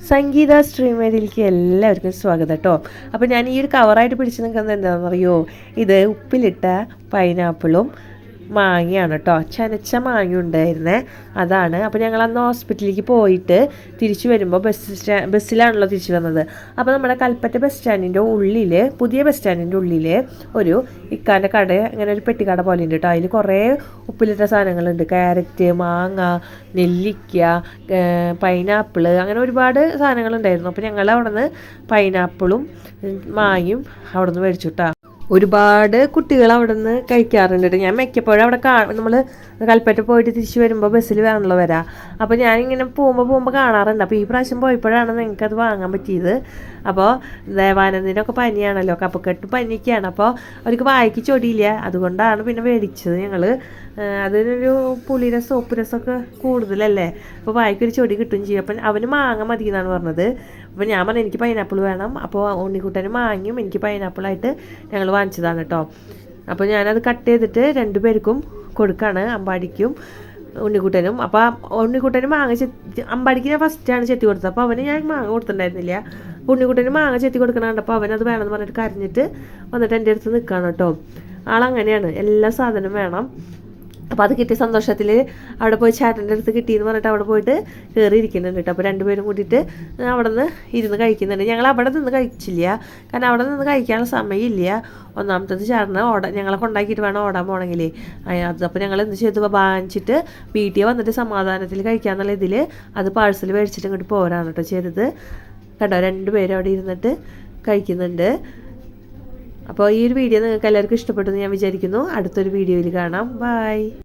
സംഗീത സ്ട്രീമേഡിലേക്ക് എല്ലാവർക്കും സ്വാഗതം കേട്ടോ. അപ്പോൾ ഞാൻ ഈ ഒരു കവറായിട്ട് പിടിച്ച് നിൽക്കുന്നത് എന്താണെന്നറിയോ, ഇത് ഉപ്പിലിട്ട പൈനാപ്പിളും മാങ്ങയാണ് കേട്ടോ. ചനച്ച മാങ്ങ ഉണ്ടായിരുന്നേ, അതാണ്. അപ്പോൾ ഞങ്ങൾ അന്ന് ഹോസ്പിറ്റലിലേക്ക് പോയിട്ട് തിരിച്ചു വരുമ്പോൾ ബസ്സിലാണല്ലോ തിരിച്ചു വന്നത്. അപ്പോൾ നമ്മുടെ കൽപ്പറ്റ ബസ് സ്റ്റാൻഡിൻ്റെ ഉള്ളിൽ, പുതിയ ബസ് സ്റ്റാൻഡിൻ്റെ ഉള്ളിൽ ഒരു ഇക്കാൻ്റെ കട, ഇങ്ങനെ ഒരു പെട്ടിക്കട പോലെ ഉണ്ട് കേട്ടോ. അതിൽ കുറേ ഉപ്പിലിട്ട സാധനങ്ങളുണ്ട്. ക്യാരറ്റ്, മാങ്ങ, നെല്ലിക്ക, പൈനാപ്പിൾ, അങ്ങനെ ഒരുപാട് സാധനങ്ങളുണ്ടായിരുന്നു. അപ്പോൾ ഞങ്ങൾ അവിടെ നിന്ന് പൈനാപ്പിളും മാങ്ങയും അവിടെ നിന്ന് മേടിച്ചു കേട്ടോ. ഒരുപാട് കുട്ടികൾ അവിടെ നിന്ന് കഴിക്കാറുണ്ട്. ഞാൻ മിക്കപ്പോഴും അവിടെ നമ്മൾ കൽപ്പറ്റ പോയിട്ട് തിരിച്ച് വരുമ്പോൾ ബസ്സിൽ വേണമല്ലോ വരാം. അപ്പോൾ ഞാനിങ്ങനെ പോകുമ്പോൾ കാണാറുണ്ട്. അപ്പോൾ ഈ പ്രാവശ്യം പോയപ്പോഴാണ് നിങ്ങൾക്കത് വാങ്ങാൻ പറ്റിയത്. അപ്പോൾ ദേവാനന്ദിനൊക്കെ പനിയാണല്ലോ, കപ്പക്കെട്ട് പനിയൊക്കെയാണ്. അപ്പോൾ അവർക്ക് വായിക്ക് ചൊടിയില്ല, അതുകൊണ്ടാണ് പിന്നെ മേടിച്ചത് ഞങ്ങൾ. അതിനൊരു പുളിയുടെ സോപ്പ് രസമൊക്കെ കൂടുതലല്ലേ, അപ്പോൾ വായിക്കൊരു ചൊടി കിട്ടുകയും ചെയ്യും. അപ്പം അവന് മാങ്ങ മതി എന്നാണ് പറഞ്ഞത്. അപ്പോൾ ഞാൻ പറഞ്ഞു എനിക്ക് പൈനാപ്പിൾ വേണം. അപ്പോൾ ഉണ്ണിക്കുട്ടന് മാങ്ങയും എനിക്ക് പൈനാപ്പിളായിട്ട് ഞങ്ങൾ വാങ്ങിച്ചതാണ് കേട്ടോ. അപ്പോൾ ഞാനത് കട്ട് ചെയ്തിട്ട് 2 പേർക്കും കൊടുക്കുകയാണ്, അമ്പാടിക്കും ഉണ്ണിക്കുട്ടനും. അപ്പോൾ ഉണ്ണിക്കുട്ടന് മാങ്ങ അമ്പാടിക്ക് ഞാൻ ഫസ്റ്റാണ് ചെത്തി കൊടുത്തത്. അപ്പോൾ അവന് ഞാൻ മാങ്ങ കൊടുത്തിട്ടുണ്ടായിരുന്നില്ല. ഉണ്ണിക്കുട്ടന് മാങ്ങ ചെത്തി കൊടുക്കണുണ്ട്. അപ്പോൾ അവനത് വേണമെന്ന് പറഞ്ഞിട്ട് കരഞ്ഞിട്ട് വന്നിട്ട് എൻ്റെ അടുത്ത് നിൽക്കുകയാണ് കേട്ടോ. ആളങ്ങനെയാണ്, എല്ലാ സാധനവും വേണം. അപ്പോൾ അത് കിട്ടിയ സന്തോഷത്തിൽ അവിടെ പോയി ചേട്ടൻ്റെ അടുത്ത് കിട്ടിയെന്ന് പറഞ്ഞിട്ട് അവിടെ പോയിട്ട് കയറി ഇരിക്കുന്നുണ്ട് കേട്ടോ. അപ്പോൾ 2 പേരും കൂടിയിട്ട് അവിടെ നിന്ന് ഇരുന്ന് കഴിക്കുന്നുണ്ട്. ഞങ്ങൾ അവിടെ നിന്ന് കഴിച്ചില്ല, കാരണം അവിടെ നിന്ന് കഴിക്കാനുള്ള സമയമില്ല. ഒന്നാമത്തത് ചേട്ടന് ഞങ്ങളെ കൊണ്ടാക്കിയിട്ട് വേണം ഓടാൻ പോകണമെങ്കിൽ. അപ്പോൾ ഞങ്ങൾ എന്ത് ചെയ്തു, വാങ്ങിച്ചിട്ട് വീട്ടിൽ വന്നിട്ട് സമാധാനത്തിൽ കഴിക്കാമെന്നുള്ള ഇതിൽ അത് പാഴ്സൽ മേടിച്ചിട്ട് ഇങ്ങോട്ട് പോരാണ് കേട്ടോ ചെയ്തത്. കേട്ടോ, 2 പേരും അവിടെ ഇരുന്നിട്ട് കഴിക്കുന്നുണ്ട്. അപ്പോൾ ഈ ഒരു വീഡിയോ നിങ്ങൾക്ക് എല്ലാവർക്കും ഇഷ്ടപ്പെട്ടു എന്ന് ഞാൻ വിചാരിക്കുന്നു. അടുത്തൊരു വീഡിയോയിൽ കാണാം. ബൈ.